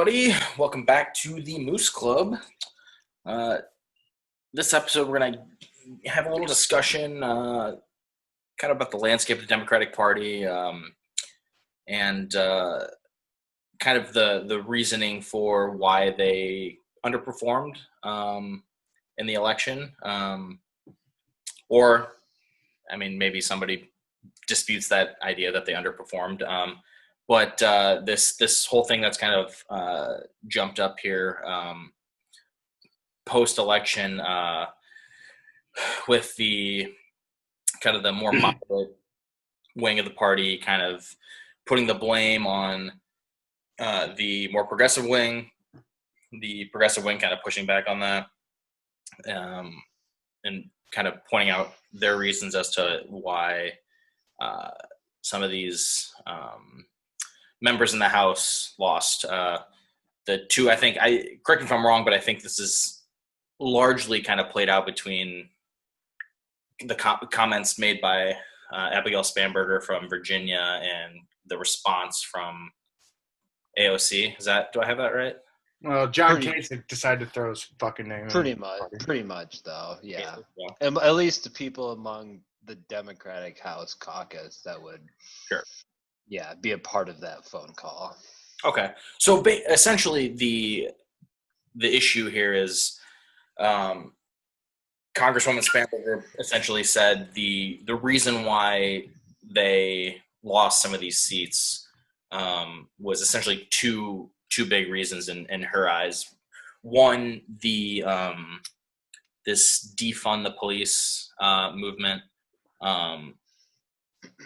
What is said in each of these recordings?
everybody. Welcome back to the Moose Club. This episode, we're going to have a little discussion kind of about the landscape of the Democratic Party and kind of the reasoning for why they underperformed in the election. Or, I mean, maybe somebody disputes that idea that they underperformed. But this whole thing that's kind of jumped up here post-election with the kind of the more moderate wing of the party kind of putting the blame on the more progressive wing, the progressive wing kind of pushing back on that and kind of pointing out their reasons as to why some of these members in the House lost. The two, I think, correct me if I'm wrong, but I think this is largely kind of played out between the comments made by Abigail Spanberger from Virginia and the response from AOC. Do I have that right? Well, John Kasich decided to throw his fucking name in. Pretty much, though, yeah. And at least the people among the Democratic House caucus that would be a part of that phone call. Okay. So essentially the issue here is Congresswoman Spanberger essentially said the reason why they lost some of these seats was essentially two big reasons in her eyes. One, this defund the police movement,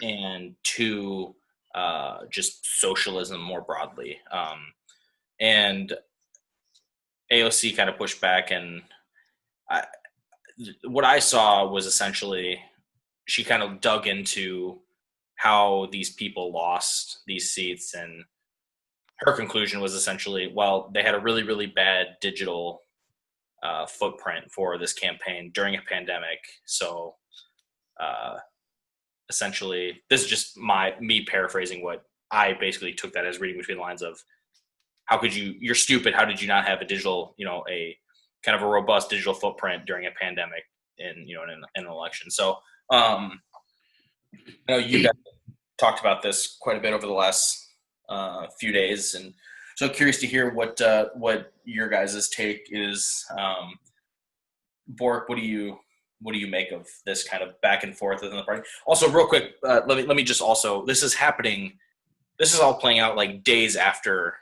and two, just socialism more broadly. And AOC kind of pushed back, and what I saw was essentially she kind of dug into how these people lost these seats, and her conclusion was essentially, well, they had a really, really bad digital footprint for this campaign during a pandemic. So essentially, this is just me paraphrasing what I basically took that as, reading between the lines of, how could you're stupid, how did you not have a digital, a kind of a robust digital footprint during a pandemic in an election. So I know you guys talked about this quite a bit over the last few days, and so curious to hear what your guys' take is. Bork, what do you make of this kind of back and forth within the party? Also, real quick, let me just also, this is all playing out like days after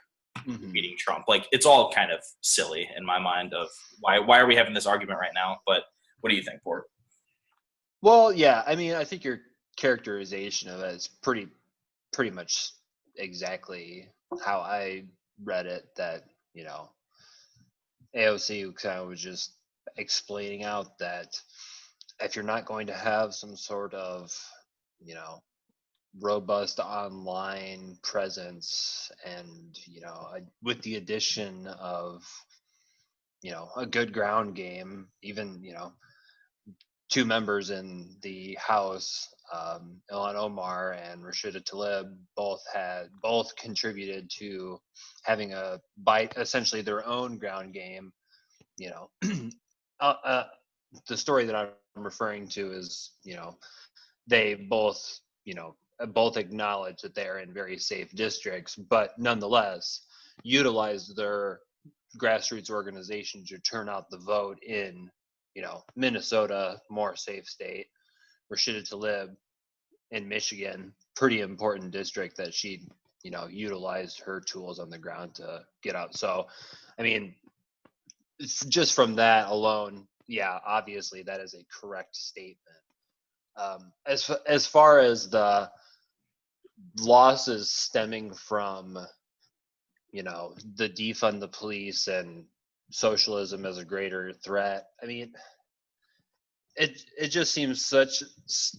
meeting Trump. Like, it's all kind of silly in my mind of why are we having this argument right now? But what do you think, Bork? Well, yeah, I mean, I think your characterization of it is pretty much exactly how I read it, that, AOC kind of was just explaining out that if you're not going to have some sort of, robust online presence and, with the addition of, a good ground game, even, two members in the House, Ilhan Omar and Rashida Tlaib, both contributed to having essentially their own ground game. The story that I'm referring to is, they both acknowledge that they are in very safe districts, but nonetheless utilized their grassroots organization to turn out the vote in, Minnesota, more safe state. Rashida Tlaib in Michigan, pretty important district that she, utilized her tools on the ground to get out. So, I mean, just from that alone, yeah, obviously that is a correct statement. As far as the losses stemming from, the defund the police and socialism as a greater threat, I mean, it just seems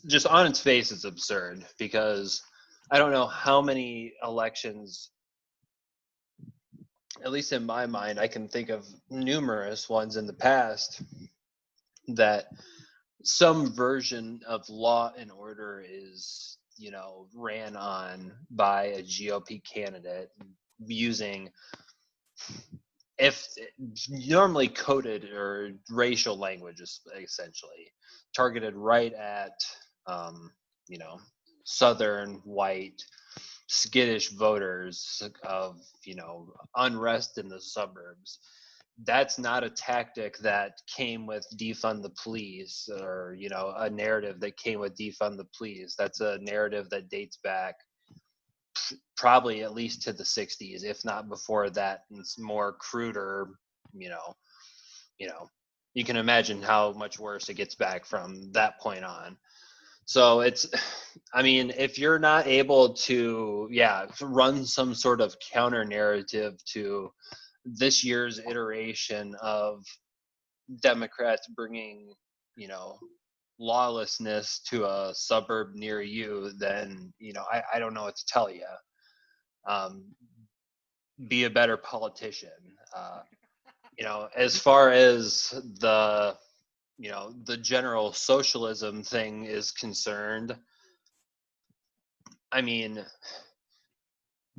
just on its face, it's absurd, because I don't know how many elections, at least in my mind, I can think of numerous ones in the past that some version of law and order is, ran on by a GOP candidate using if normally coded or racial language is essentially targeted right at you know, southern white skittish voters of, you know, unrest in the suburbs. That's not a tactic that came with defund the police, or, you know, a narrative that came with defund the police. That's a narrative that dates back probably at least to the 60s, if not before that. And it's more cruder, you know, you know, you can imagine how much worse it gets back from that point on. So it's, I mean, if you're not able to, run some sort of counter narrative to this year's iteration of Democrats bringing, you know, lawlessness to a suburb near you, then, you know, I don't know what to tell you. Be a better politician. You know, as far as the, you know, the general socialism thing is concerned, I mean,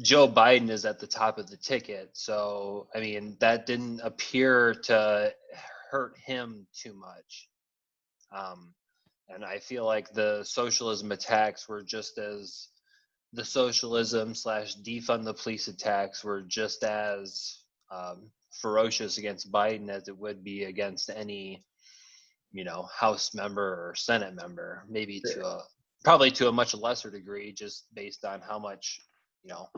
Joe Biden is at the top of the ticket. So, I mean, that didn't appear to hurt him too much. And I feel like the socialism attacks were just as, the socialism / defund the police attacks were just as ferocious against Biden as it would be against any, you know, House member or Senate member, maybe Sure. to a, probably to a much lesser degree, just based on how much, you know,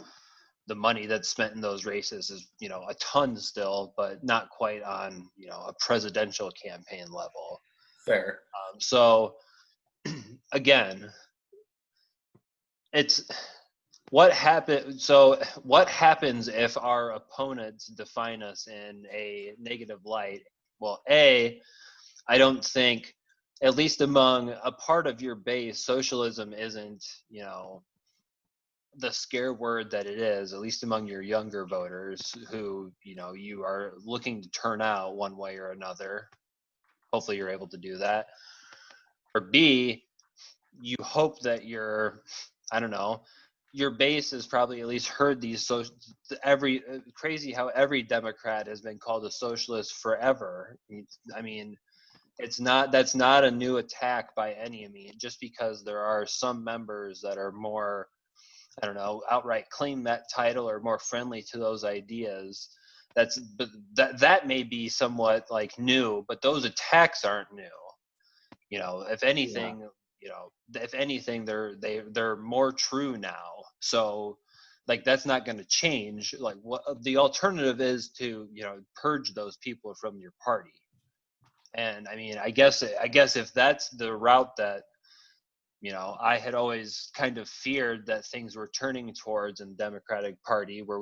the money that's spent in those races is, you know, a ton still, but not quite on, you know, a presidential campaign level. Fair. So again, it's what happened. So what happens if our opponents define us in a negative light? Well, I don't think, at least among a part of your base, socialism isn't, you know, the scare word that it is, at least among your younger voters who, you know, you are looking to turn out one way or another. Hopefully you're able to do that. Or B, you hope that your, I don't know, your base has probably at least heard these, so every, crazy how every Democrat has been called a socialist forever. I mean, it's not, that's not a new attack by any means, just because there are some members that are more, I don't know, outright claim that title or more friendly to those ideas. But that may be somewhat like new, but those attacks aren't new. You know, if anything, you know, if anything, they're more true now. So, like, that's not going to change. Like, what the alternative is to, you know, purge those people from your party. And I mean, I guess if that's the route that, you know, I had always kind of feared that things were turning towards in the Democratic Party, where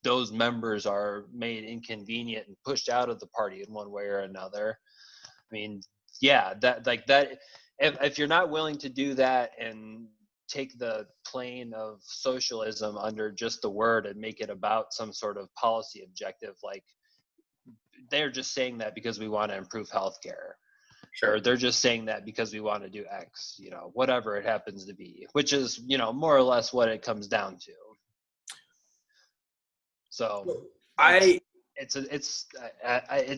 those members are made inconvenient and pushed out of the party in one way or another. I mean, yeah, that, like that, if you're not willing to do that and take the plane of socialism under just the word and make it about some sort of policy objective, like they're just saying that because we want to improve healthcare. Sure. Or they're just saying that because we want to do X, you know, whatever it happens to be, which is, you know, more or less what it comes down to. So it's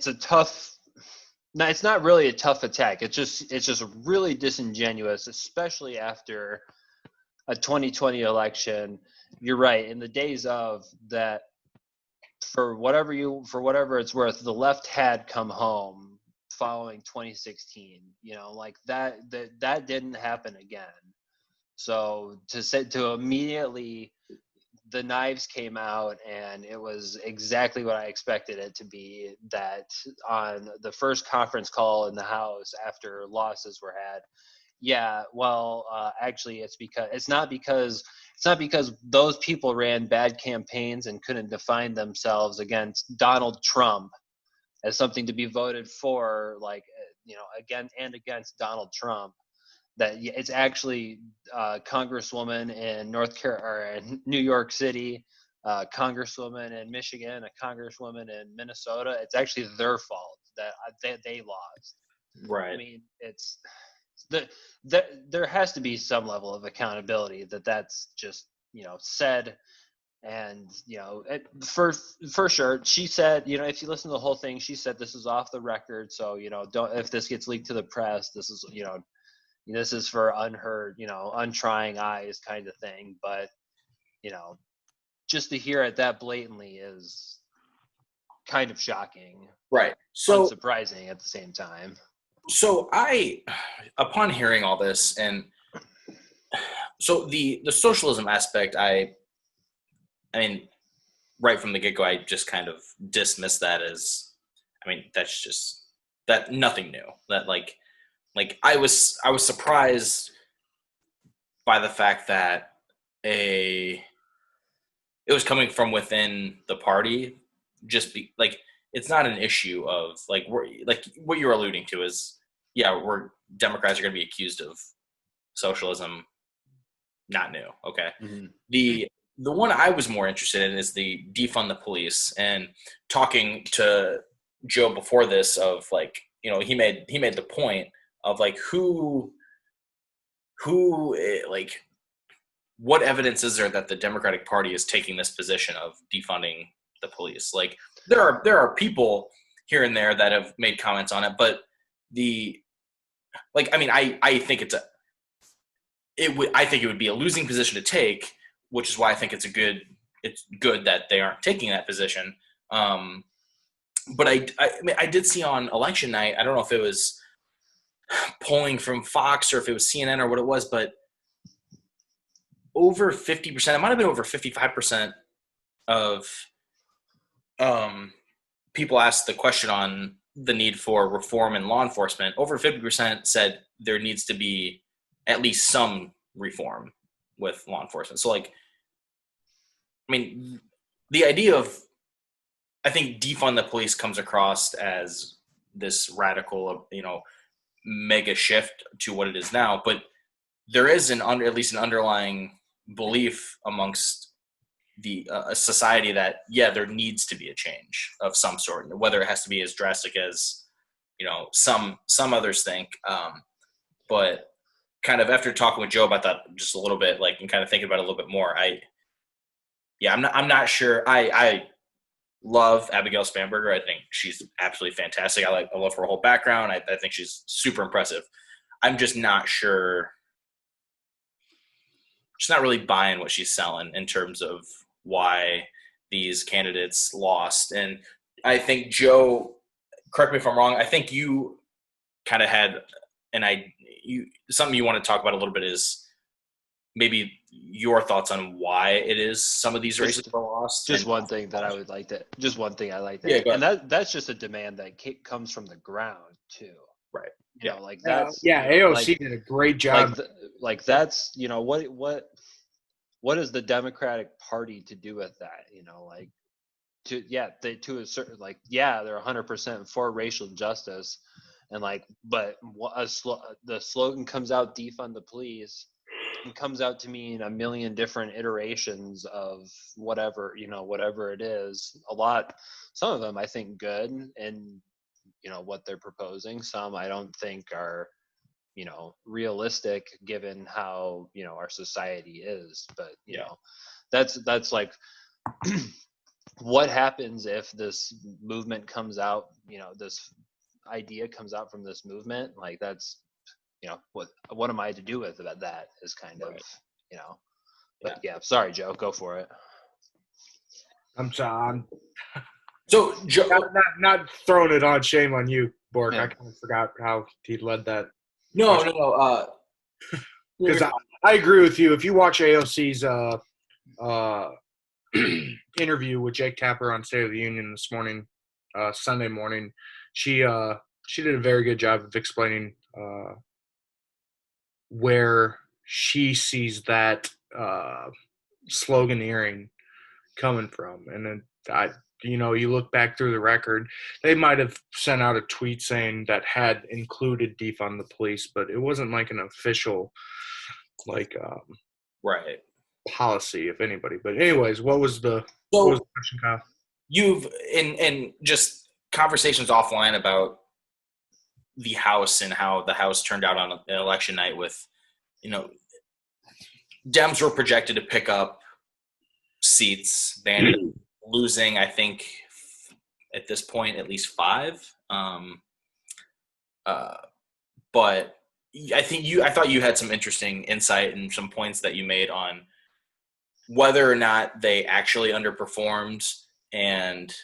a tough, no, it's not really a tough attack. It's just really disingenuous, especially after a 2020 election. You're right. In the days of that, for whatever it's worth, the left had come home following 2016, you know, like that didn't happen again. So to immediately, the knives came out and it was exactly what I expected it to be, that on the first conference call in the House after losses were had, actually it's not because those people ran bad campaigns and couldn't define themselves against Donald Trump as something to be voted for, like, you know, against Donald Trump, that it's actually Congresswoman in New York City, Congresswoman in Michigan, a Congresswoman in Minnesota. It's actually their fault that they lost. Right. I mean, it's there has to be some level of accountability that's just, you know, said And, for sure, she said, if you listen to the whole thing, she said this is off the record. So, don't, if this gets leaked to the press, this is, this is for unheard, untrying eyes kind of thing. But, just to hear it that blatantly is kind of shocking. Right. So unsurprising at the same time. So upon hearing all this, and so the socialism aspect, I mean, right from the get-go, I just kind of dismissed that as, that's just nothing new. That like I was surprised by the fact that it was coming from within the party. It's not an issue of like what you're alluding to is, we're Democrats are going to be accused of socialism. Not new. Okay. Mm-hmm. The one I was more interested in is the defund the police, and talking to Joe before this of like, he made the point of like who like what evidence is there that the Democratic Party is taking this position of defunding the police? Like there are people here and there that have made comments on it, but I think I think it would be a losing position to take, which is why I think it's good that they aren't taking that position. But I did see on election night, I don't know if it was polling from Fox or if it was CNN or what it was, but over 50%, it might have been over 55% of people asked the question on the need for reform in law enforcement. Over 50% said there needs to be at least some reform with law enforcement. So the idea of, I think defund the police comes across as this radical, mega shift to what it is now, but there is at least an underlying belief amongst the society that there needs to be a change of some sort, whether it has to be as drastic as some others think. But kind of after talking with Joe about that just a little bit, and kind of thinking about it a little bit more, I'm not sure. I love Abigail Spanberger. I think she's absolutely fantastic. I love her whole background. I think she's super impressive. I'm just not sure. She's not really buying what she's selling in terms of why these candidates lost. And I think, Joe, correct me if I'm wrong, I think you kind of had something you want to talk about a little bit is maybe your thoughts on why it is some of these races were lost. Just one thing I like that. Yeah, and that's just a demand that comes from the ground too. Right. AOC did a great job. That's what is the Democratic Party to do with that? To a certain they're 100% for racial justice, and but the slogan comes out, defund the police. It comes out to mean a million different iterations of whatever it is. Some of them I think good, and what they're proposing. Some I don't think are realistic given how our society is. But that's like what happens if this movement comes out, this idea comes out from this movement, that's what am I to do with that is kind of but sorry, Joe, go for it. I'm sorry. So Joe, not throwing it on, shame on you, Bork. Yeah. I kind of forgot how he led that. No. Because I agree with you. If you watch AOC's interview with Jake Tapper on State of the Union this morning, Sunday morning, she did a very good job of explaining where she sees that sloganeering coming from. And then you look back through the record, they might have sent out a tweet saying that had included defund the police, but it wasn't like an official right policy, if anybody. But anyways, what was the question, Kyle? You've in just conversations offline about the House and how the House turned out on an election night with, Dems were projected to pick up seats, Bannon losing, I think, at this point, at least 5. But I thought you had some interesting insight and some points that you made on whether or not they actually underperformed, and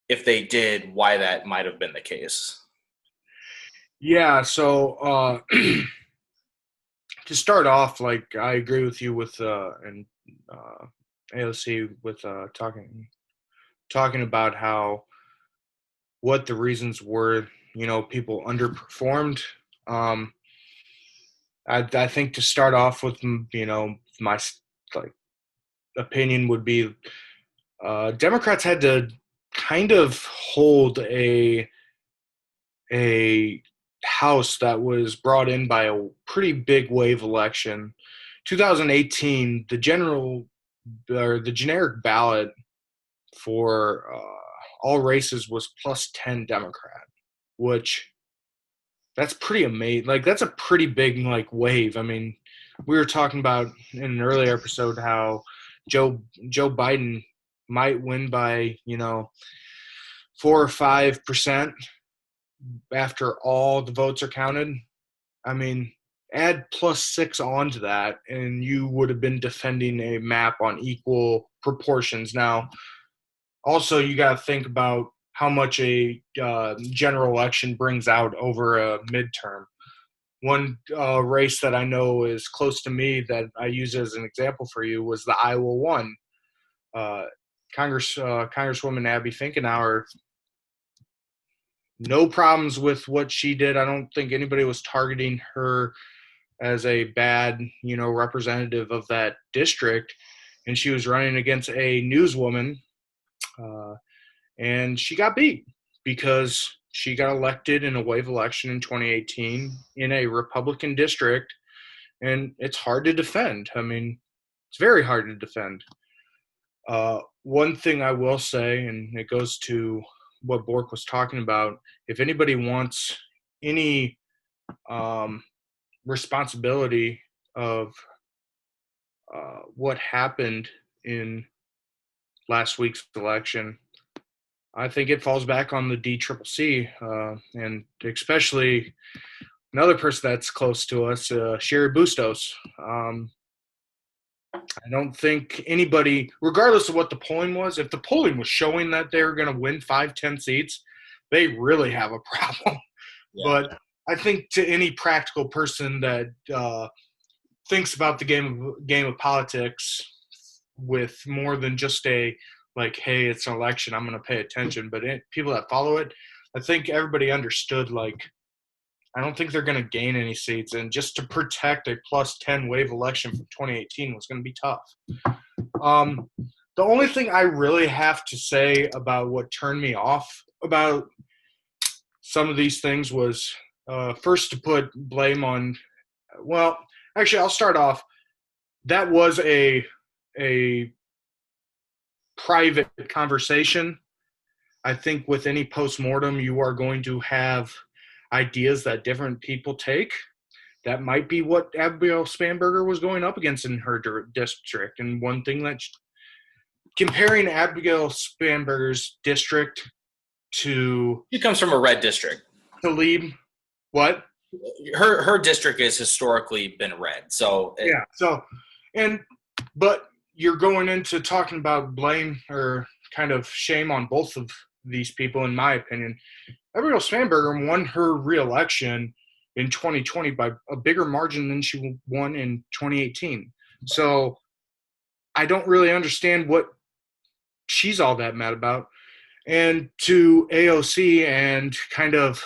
if they did, why that might have been the case. Yeah, so to start off, like I agree with you with and AOC with talking about how what the reasons were, people underperformed. Um, I think to start off with, my like opinion would be Democrats had to kind of hold a house that was brought in by a pretty big wave election. 2018, the generic ballot for all races was plus 10 Democrat, which that's pretty amazing. Like that's a pretty big wave. I mean, we were talking about in an earlier episode how Joe Biden might win by 4 or 5% after all the votes are counted. I mean, add +6 onto that, and you would have been defending a map on equal proportions. Now, also, you got to think about how much a general election brings out over a midterm. One race that I know is close to me that I use as an example for you was the Iowa one. Congresswoman Abby Finkenauer, no problems with what she did. I don't think anybody was targeting her as a bad, representative of that district. And she was running against a newswoman, and she got beat because she got elected in a wave election in 2018 in a Republican district, and it's hard to defend. I mean, it's very hard to defend. One thing I will say, and it goes to what Bork was talking about, if anybody wants any responsibility of what happened in last week's election, I think it falls back on the DCCC, and especially another person that's close to us, Sherry Bustos. I don't think anybody, regardless of what the polling was, if the polling was showing that they were going to win 5-10 seats, they really have a problem. Yeah. But I think to any practical person that thinks about the game of politics with more than just a like, hey, it's an election, I'm going to pay attention. But people that follow it, I think everybody understood, like, I don't think they're going to gain any seats. And just to protect a +10 wave election from 2018 was going to be tough. The only thing I really have to say about what turned me off about some of these things was first to put blame on – well, actually, I'll start off. That was a private conversation. I think with any postmortem, you are going to have ideas that different people take. That might be what Abigail Spanberger was going up against in her district. And one thing that comparing Abigail Spanberger's district to – She comes from a red district. To lead what? Her district has historically been red. So yeah. So but you're going into talking about blame or kind of shame on both of these people, in my opinion. Abigail Spanberger won her re-election in 2020 by a bigger margin than she won in 2018. So I don't really understand what she's all that mad about. And to AOC and kind of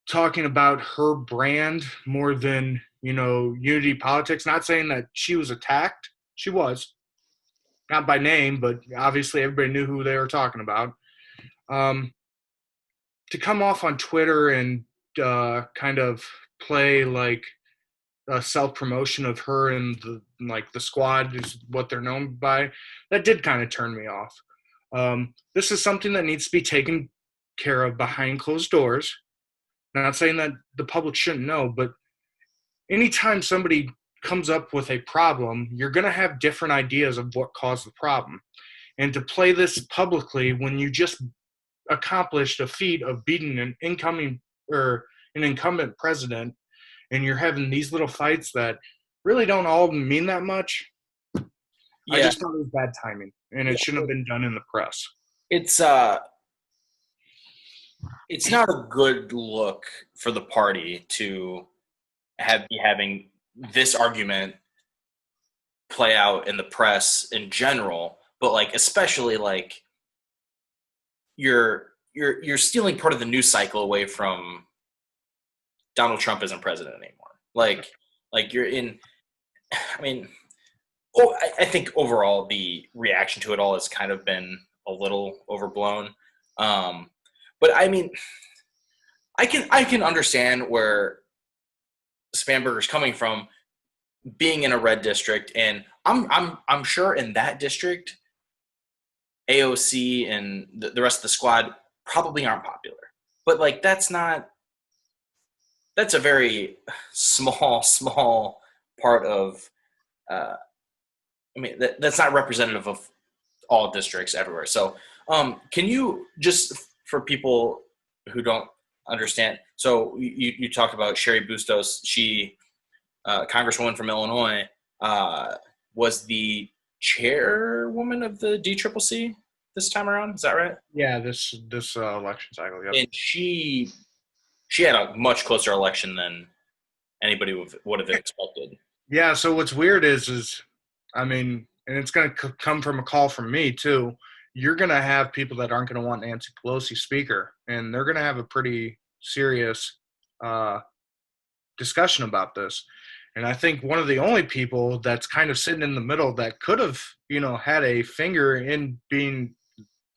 talking about her brand more than, unity politics, not saying that she was attacked. She was. Not by name, but obviously everybody knew who they were talking about. To come off on Twitter and kind of play like a self-promotion of her and the squad is what they're known by, that did kind of turn me off. This is something that needs to be taken care of behind closed doors. Not saying that the public shouldn't know, but anytime somebody comes up with a problem, you're going to have different ideas of what caused the problem. And to play this publicly when you just accomplished a feat of beating an incumbent president, and you're having these little fights that really don't all mean that much. I just thought it was bad timing, and it shouldn't have been done in the press. It's not a good look for the party to be having this argument play out in the press in general, but like especially like you're stealing part of the news cycle away from Donald Trump isn't president anymore. Like you're in. I mean, I think overall the reaction to it all has kind of been a little overblown. But I mean, I can understand where Spanberger's coming from, being in a red district, and I'm sure in that district, AOC and the rest of the squad probably aren't popular. But like that's a very small part of. I mean, that's not representative of all districts everywhere. So, can you just, for people who don't understand, so you talked about Sherry Bustos. She, Congresswoman from Illinois, was the chairwoman of the DCCC this time around. Is that right? Yeah, this election cycle. Yep. And she had a much closer election than anybody would have expected. Yeah. So what's weird is I mean, and it's going to come from a call from me too. You're going to have people that aren't going to want Nancy Pelosi speaker, and they're going to have a pretty serious discussion about this. And I think one of the only people that's kind of sitting in the middle that could have, had a finger in being,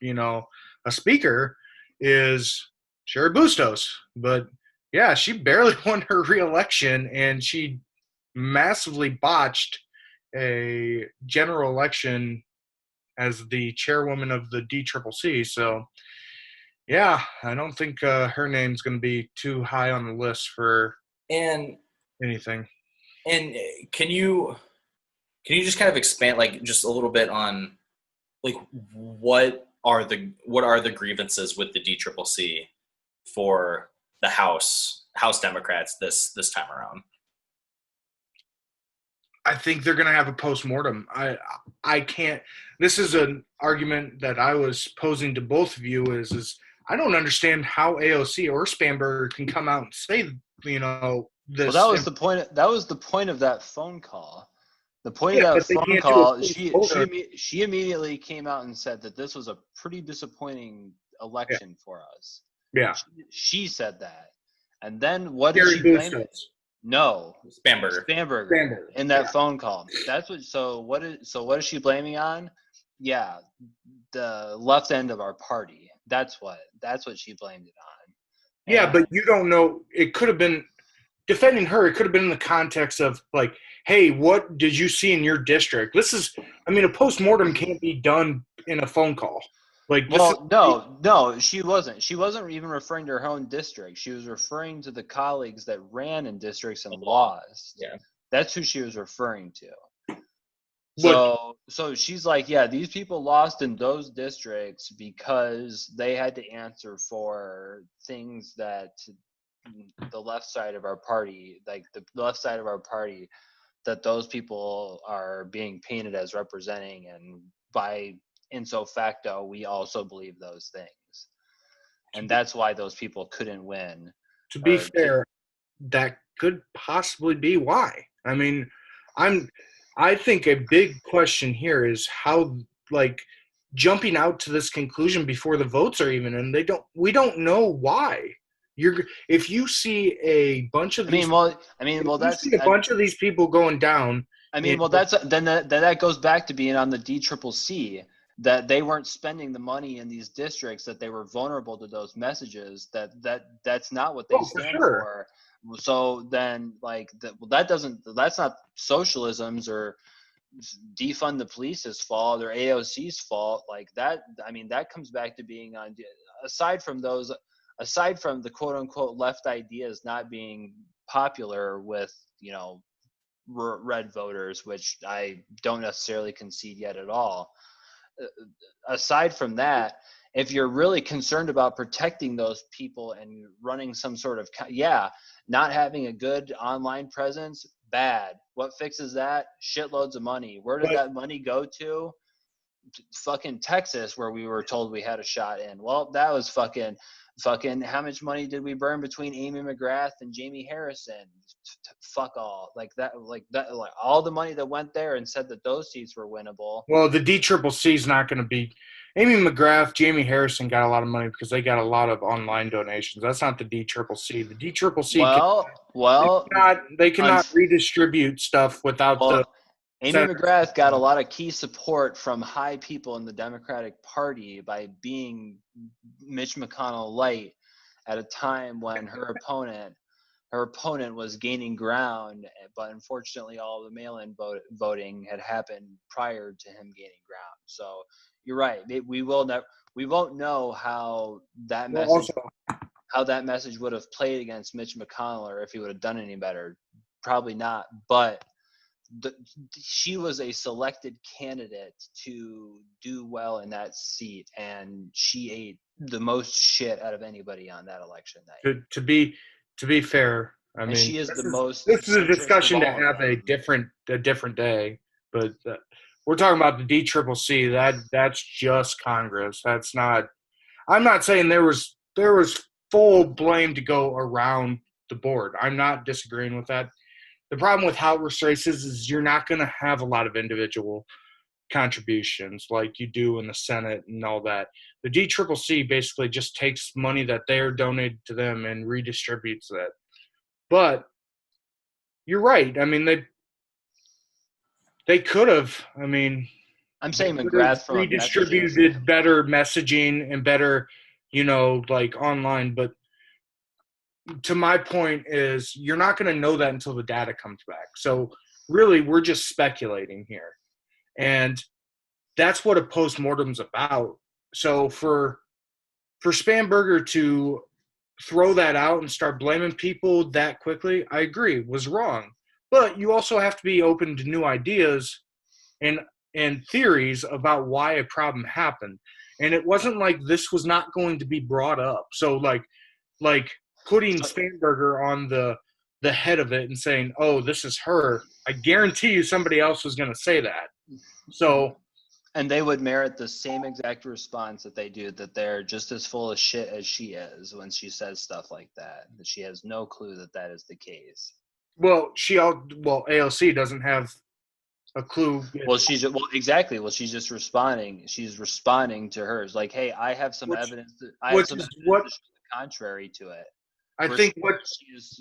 a speaker is Sherry Bustos. But yeah, she barely won her reelection, and she massively botched a general election as the chairwoman of the DCCC. So, yeah, I don't think her name's going to be too high on the list for anything. And can you just kind of expand, like, just a little bit on, like, what are the grievances with the DCCC for the House Democrats this time around? I think they're going to have a postmortem. I can't. This is an argument that I was posing to both of you. Is I don't understand how AOC or Spanberger can come out and say, this. Well, that was the point. That was the point of that phone call. The point of that phone call, she immediately came out and said that this was a pretty disappointing election for us. Yeah, she said that, and then what did she blame it? No, Spanberger in that phone call. That's what. So what is she blaming on? Yeah, the left end of our party. That's what she blamed it on. Yeah, but you don't know. It could have been defending her. It could have been in the context of like, hey, what did you see in your district? This is, I mean, a postmortem can't be done in a phone call. Like, no, she wasn't. She wasn't even referring to her own district. She was referring to the colleagues that ran in districts and lost. Yeah, that's who she was referring to. So she's like, yeah, these people lost in those districts because they had to answer for things that the left side of our party, that those people are being painted as representing, and by ipso facto, we also believe those things. And that's why those people couldn't win. To be fair, that could possibly be why. I mean, I think a big question here is how, like, jumping out to this conclusion before the votes are even in, we don't know why. If you see a bunch of these, bunch of these people going down. I mean, well, that goes back to being on the DCCC, that they weren't spending the money in these districts, that they were vulnerable to those messages. That's not what they stand for. So then, like, that's not socialism's or defund the police's fault or AOC's fault. Like that, I mean, that comes back to being on. Aside from the quote unquote left ideas not being popular with red voters, which I don't necessarily concede yet at all. Aside from that, if you're really concerned about protecting those people and running some sort of not having a good online presence, bad. What fixes that? Shitloads of money. Where did But that money go to? Fucking Texas, where we were told we had a shot in. Well, that was fucking how much money did we burn between Amy McGrath and Jamie Harrison? Fuck all. Like all the money that went there and said that those seats were winnable. well, the DCCC is not going to be. Amy McGrath, Jamie Harrison got a lot of money because they got a lot of online donations. That's not the DCCC. The DCCC they cannot redistribute stuff without the. Amy McGrath got a lot of key support from high people in the Democratic Party by being Mitch McConnell light at a time when her opponent was gaining ground, but unfortunately all the mail-in voting had happened prior to him gaining ground. So you're right. We won't know how that message would have played against Mitch McConnell, or if he would have done any better. Probably not, but she was a selected candidate to do well in that seat, and she ate the most shit out of anybody on that election night. To be fair, I mean, she is most. This is a discussion to have a different day, but we're talking about the DCCC. That's just Congress. That's not. I'm not saying there was full blame to go around the board. I'm not disagreeing with that. The problem with House races is you're not going to have a lot of individual contributions like you do in the Senate and all that. The DCCC basically just takes money that they're donated to them and redistributes that. But you're right. I mean, they could have. I mean, I'm saying McGrath from redistributed better messaging and better, like online. But to my point is you're not going to know that until the data comes back. So really, we're just speculating here. And that's what a postmortem's about. So for Spanberger to throw that out and start blaming people that quickly, I agree, was wrong. But you also have to be open to new ideas and theories about why a problem happened. And it wasn't like this was not going to be brought up. So like putting Spanberger on the head of it and saying, "Oh, this is her," I guarantee you somebody else was going to say that. So, and they would merit the same exact response that they do, that they're just as full of shit as she is when she says stuff like that. That she has no clue that is the case. Well, AOC doesn't have a clue. Exactly. Well, she's just responding. She's responding to hers. Like, hey, I have some evidence to show the contrary to it. I think what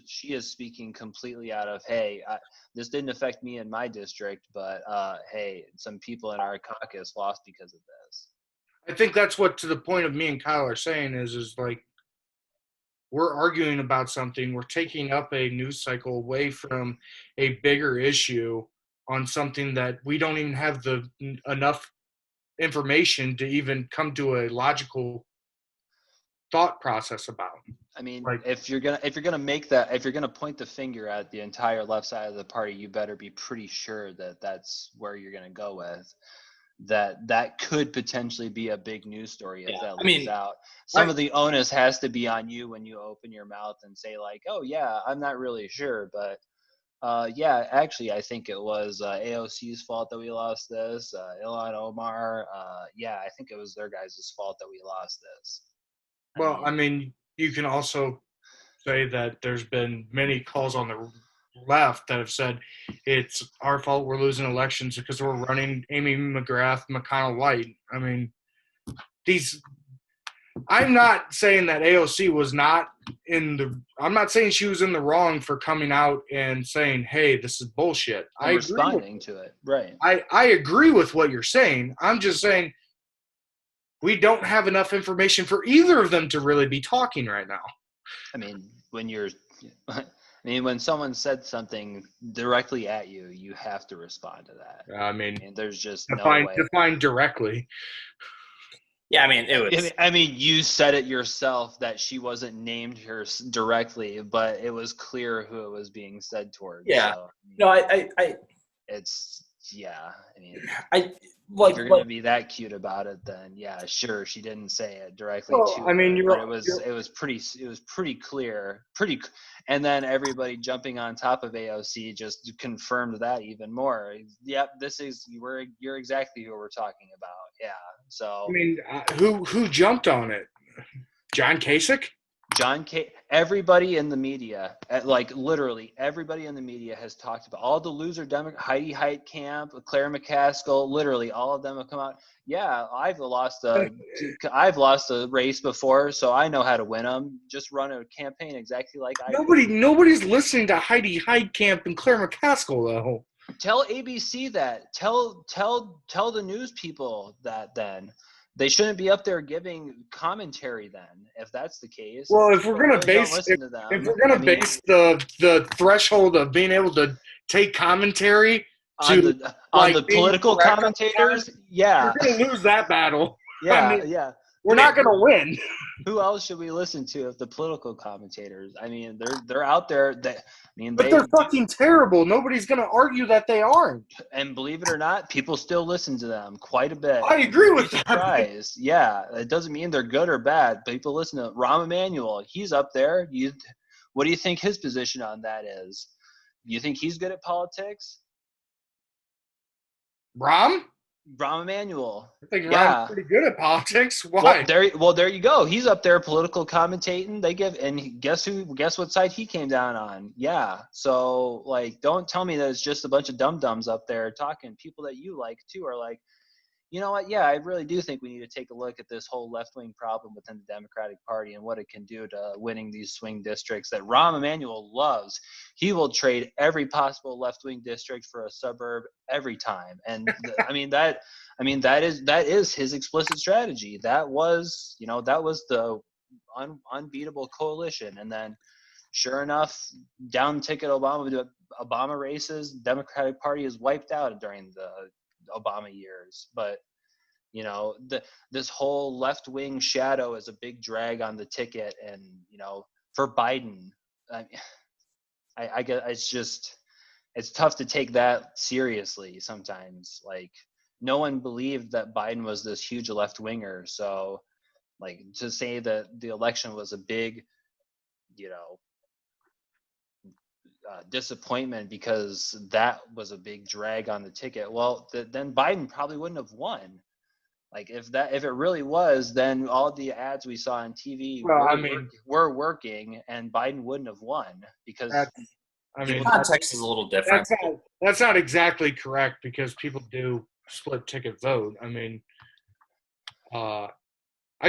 she is speaking completely out of, hey, this didn't affect me in my district, but hey, some people in our caucus lost because of this. I think that's what, to the point of me and Kyle are saying, is like we're arguing about something. We're taking up a news cycle away from a bigger issue on something that we don't even have enough information to even come to a logical thought process about. I mean, if you're gonna point the finger at the entire left side of the party, you better be pretty sure that that's where you're gonna go with. That could potentially be a big news story if that leaks out. Some of the onus has to be on you when you open your mouth and say like, "Oh yeah, I'm not really sure, but yeah, actually, I think it was AOC's fault that we lost this. Ilhan Omar, yeah, I think it was their guys' fault that we lost this." I mean, you can also say that there's been many calls on the left that have said it's our fault we're losing elections because we're running Amy McGrath, McConnell light. I mean, I'm not saying that AOC was not I'm not saying she was in the wrong for coming out and saying, hey, this is bullshit. I'm responding to it. Right. I agree with what you're saying. I'm just saying we don't have enough information for either of them to really be talking right now. I mean, when someone said something directly at you, you have to respond to that. I mean, there's just define directly. Yeah, I mean, it was. I mean, you said it yourself that she wasn't named her directly, but it was clear who it was being said towards. Yeah. So, I mean, No, it's yeah. I mean, I if you're gonna be that cute about it, then yeah, sure. She didn't say it directly Well, to I mean, her, but it you're was pretty clear, and then everybody jumping on top of AOC just confirmed that even more. Yep, you're exactly who we're talking about. Yeah. So I mean, who jumped on it? John Kasich? Everybody in the media, like literally everybody in the media has talked about all the loser Heidi Heitkamp, Claire McCaskill, literally all of them have come out. Yeah, I've lost a race before, so I know how to win them. Just run a campaign exactly like I did. Nobody's listening to Heidi Heitkamp and Claire McCaskill though. Tell ABC that. Tell the news people that then. They shouldn't be up there giving commentary then, if that's the case. Well, If if we're people gonna really don't base listen to them, if we're gonna base the threshold of being able to take commentary on to the being political correct all the commentators, time, yeah, we're gonna lose that battle. yeah, I mean, yeah. we're not gonna win. Who else should we listen to if the political commentators? I mean, they're out there. But they're fucking terrible. Nobody's gonna argue that they aren't. And believe it or not, people still listen to them quite a bit. I agree with that. Surprised. Yeah, it doesn't mean they're good or bad. People listen to Rahm Emanuel. He's up there. What do you think his position on that is? You think he's good at politics? Rahm Emanuel. I think Yeah. Rahm's pretty good at politics. Why? There you go. He's up there political commentating. Guess what side he came down on? Yeah. So like, don't tell me that it's just a bunch of dum-dums up there talking. People that you like too are like, you know what? Yeah, I really do think we need to take a look at this whole left-wing problem within the Democratic Party and what it can do to winning these swing districts that Rahm Emanuel loves. He will trade every possible left-wing district for a suburb every time. And that is his explicit strategy. That was the unbeatable coalition. And then sure enough, down ticket Obama races, Democratic Party is wiped out during the Obama years. But this whole left wing shadow is a big drag on the ticket. And for Biden, I guess it's tough to take that seriously sometimes. Like, no one believed that Biden was this huge left winger. So like, to say that the election was a big disappointment because that was a big drag on the ticket, well, then Biden probably wouldn't have won. Like, if it really was, then all the ads we saw on TV were working, and Biden wouldn't have won because context is a little different. That's not exactly correct because people do split ticket vote. I mean, I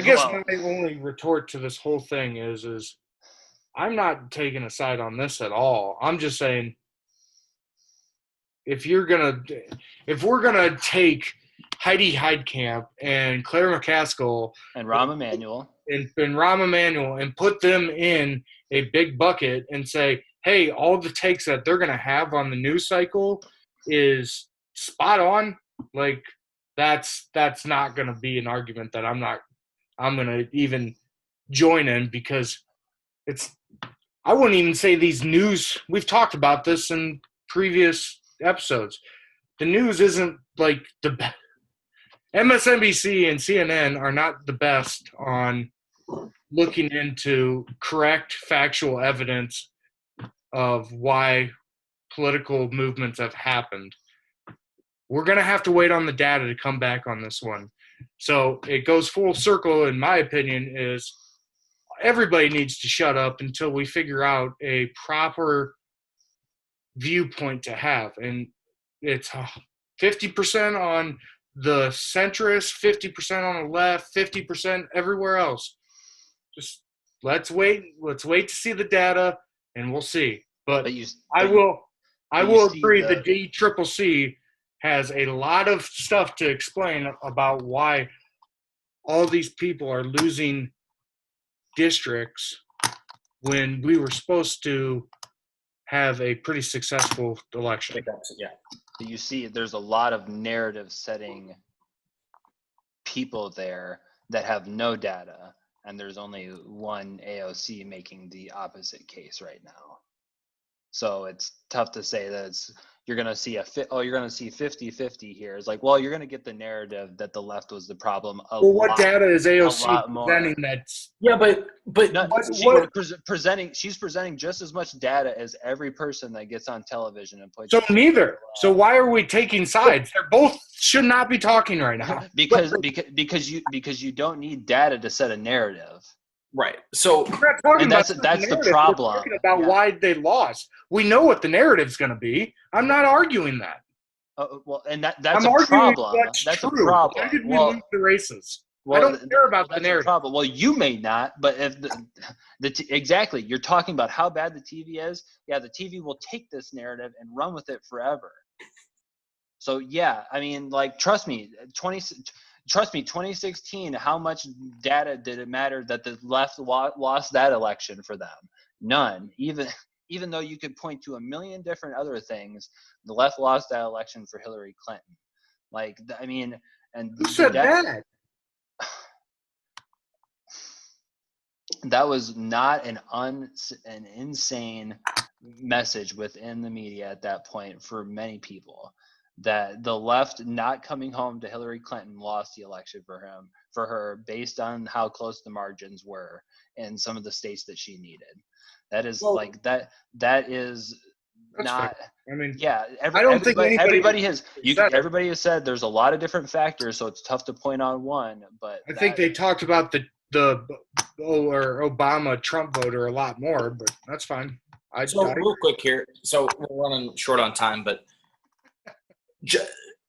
guess my only retort to this whole thing is I'm not taking a side on this at all. I'm just saying if we're gonna take Heidi Heitkamp and Claire McCaskill and Rahm Emanuel and put them in a big bucket and say, hey, all the takes that they're gonna have on the news cycle is spot on, like that's not gonna be an argument that I'm gonna even join in, because I wouldn't even say these news, we've talked about this in previous episodes. The news isn't like the best. MSNBC and CNN are not the best on looking into correct factual evidence of why political movements have happened. We're going to have to wait on the data to come back on this one. So it goes full circle, in my opinion, is everybody needs to shut up until we figure out a proper viewpoint to have. And it's 50% on the centrist, 50% on the left, 50% everywhere else. Just let's wait to see the data, and we'll see. But I will agree the DCCC has a lot of stuff to explain about why all these people are losing districts when we were supposed to have a pretty successful election. Yeah. You see, there's a lot of narrative setting people there that have no data, and there's only one AOC making the opposite case right now. So it's tough to say that you're going to see 50-50 here. It's like, well, you're going to get the narrative that the left was the problem what data is AOC lot more. presenting that's She's presenting just as much data as every person that gets on television and puts. So neither. So why are we taking sides? They're both should not be talking right now. because you don't need data to set a narrative. Right. So we're not talking that's about the problem. We're talking about why they lost. We know what the narrative's going to be. I'm not arguing that. Well, and that's a problem. That's true. a problem. Why did we lose the races? Well, I don't care about the narrative. Problem. Well, you may not, but if exactly, you're talking about how bad the TV is. Yeah, the TV will take this narrative and run with it forever. So yeah, I mean, like, trust me, 2016, how much data did it matter that the left lost that election for them? None. Even though you could point to a million different other things, the left lost that election for Hillary Clinton. Like, I mean, and who said that? That was not an insane message within the media at that point for many people, that the left not coming home to Hillary Clinton lost the election for her based on how close the margins were in some of the states that she needed. That is that is not fair. I mean, yeah, I don't think everybody has said there's a lot of different factors, so it's tough to point on one, but I think they talked about the Obama Trump voter a lot more, but that's fine. Real quick here. So we're running short on time, but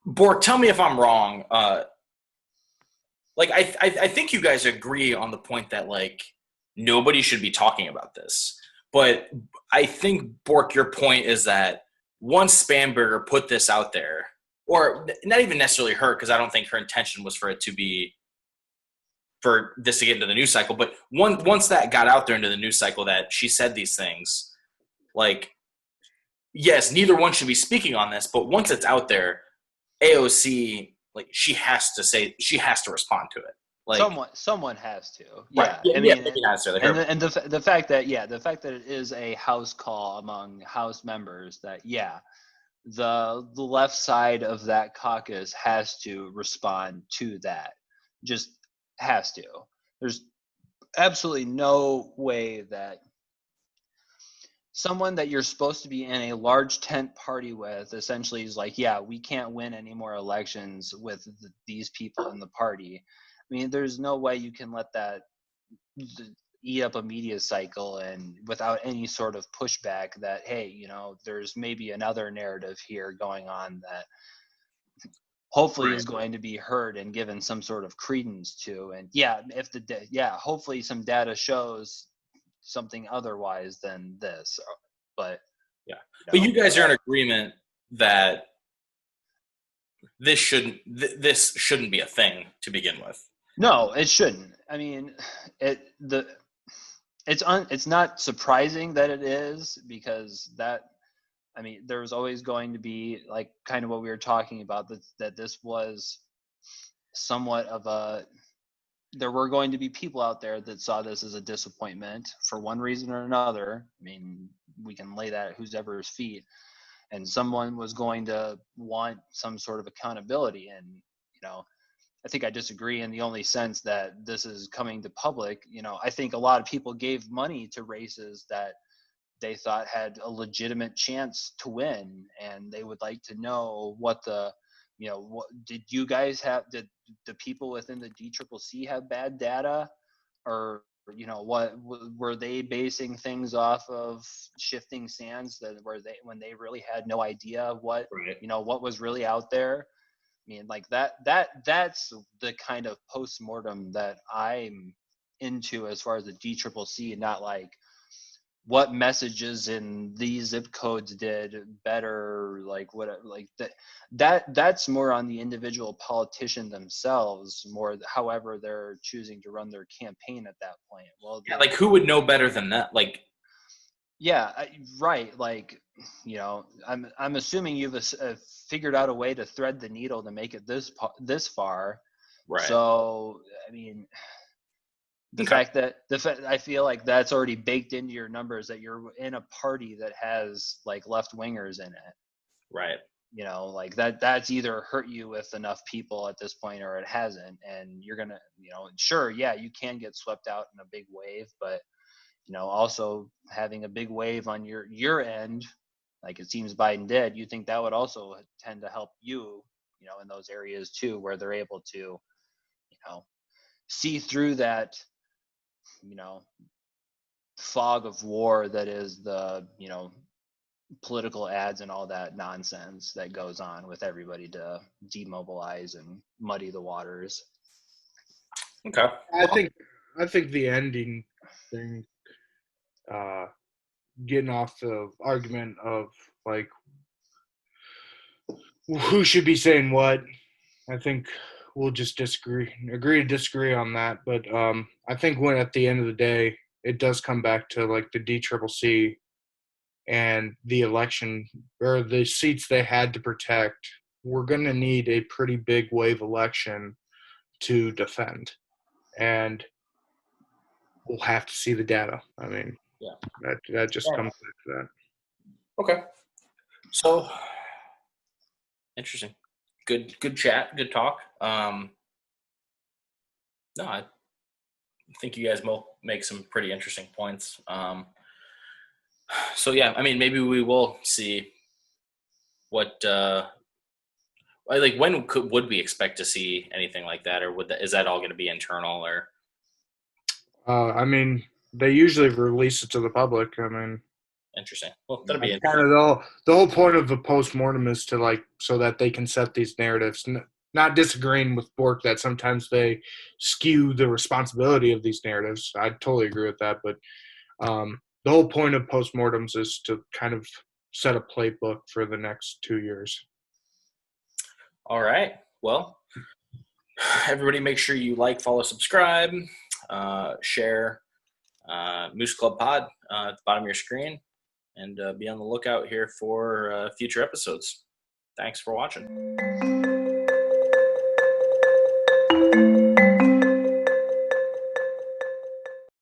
Bork, tell me if I'm wrong. Like, I think you guys agree on the point that, like, nobody should be talking about this. But I think, Bork, your point is that once Spanberger put this out there, or not even necessarily her, because I don't think her intention was for this to get into the news cycle, but once that got out there into the news cycle that she said these things, like, yes, neither one should be speaking on this, but once it's out there, AOC, like, she has to respond to it. Like, someone has to. Right. Yeah. I mean, maybe not necessarily her. And the fact that it is a house call among House members, that the left side of that caucus has to respond to that. Just has to. There's absolutely no way that someone that you're supposed to be in a large tent party with essentially is like, yeah, we can't win any more elections with these people in the party. I mean, there's no way you can let that eat up a media cycle and without any sort of pushback that, hey, there's maybe another narrative here going on that hopefully is going to be heard and given some sort of credence to. And hopefully some data shows something otherwise than this. But but you guys are in agreement that this shouldn't be a thing to begin with. No, it shouldn't. I mean, it's not surprising that it is, because there's always going to be, like, kind of what we were talking about, that this was somewhat of there were going to be people out there that saw this as a disappointment for one reason or another. I mean, we can lay that at whoever's feet, and someone was going to want some sort of accountability. And, I think I disagree in the only sense that this is coming to public. I think a lot of people gave money to races that they thought had a legitimate chance to win, and they would like to know what did you guys have? Did the people within the DCCC have bad data, or what were they basing things off of shifting sands when they really had no idea what what was really out there? I mean, like, that's the kind of post-mortem that I'm into as far as the DCCC, not like what messages in these zip codes did better, like what, like that's more on the individual politician themselves, more however they're choosing to run their campaign at that point. Well, like, who would know better than that? Like, right. Like, I'm assuming you've figured out a way to thread the needle to make it this far. Right. So, I mean, the fact that I feel like that's already baked into your numbers, that you're in a party that has like left wingers in it. Right. You know, like that's either hurt you with enough people at this point or it hasn't. And you're going to, you know, sure, yeah, you can get swept out in a big wave, but, you know, also having a big wave on your end, like it seems Biden did, you think that would also tend to help you, you know, in those areas too, where they're able to, you know, see through that, you know, fog of war that is the, you know, political ads and all that nonsense that goes on with everybody to demobilize and muddy the waters. Okay. I think the ending thing, getting off the argument of like who should be saying what. I think we'll just agree to disagree on that. But I think when at the end of the day, it does come back to like the DCCC and the election or the seats they had to protect. We're going to need a pretty big wave election to defend, and we'll have to see the data. I mean, Yeah. that just comes back to that. Okay. So interesting. Good chat. Good talk. No, I think you guys both make some pretty interesting points. So yeah, I mean, maybe we will see what like when would we expect to see anything like that, or is that all going to be internal or? I mean, they usually release it to the public. I mean, Interesting. Well, that'll be that's interesting. kind of the whole point of the postmortem is to like so that they can set these narratives. Not disagreeing with Bork that sometimes they skew the responsibility of these narratives. I totally agree with that, but the whole point of postmortems is to kind of set a playbook for the next 2 years. All right. Well, everybody make sure you like, follow, subscribe, share Moose Club Pod at the bottom of your screen, and be on the lookout here for future episodes. Thanks for watching.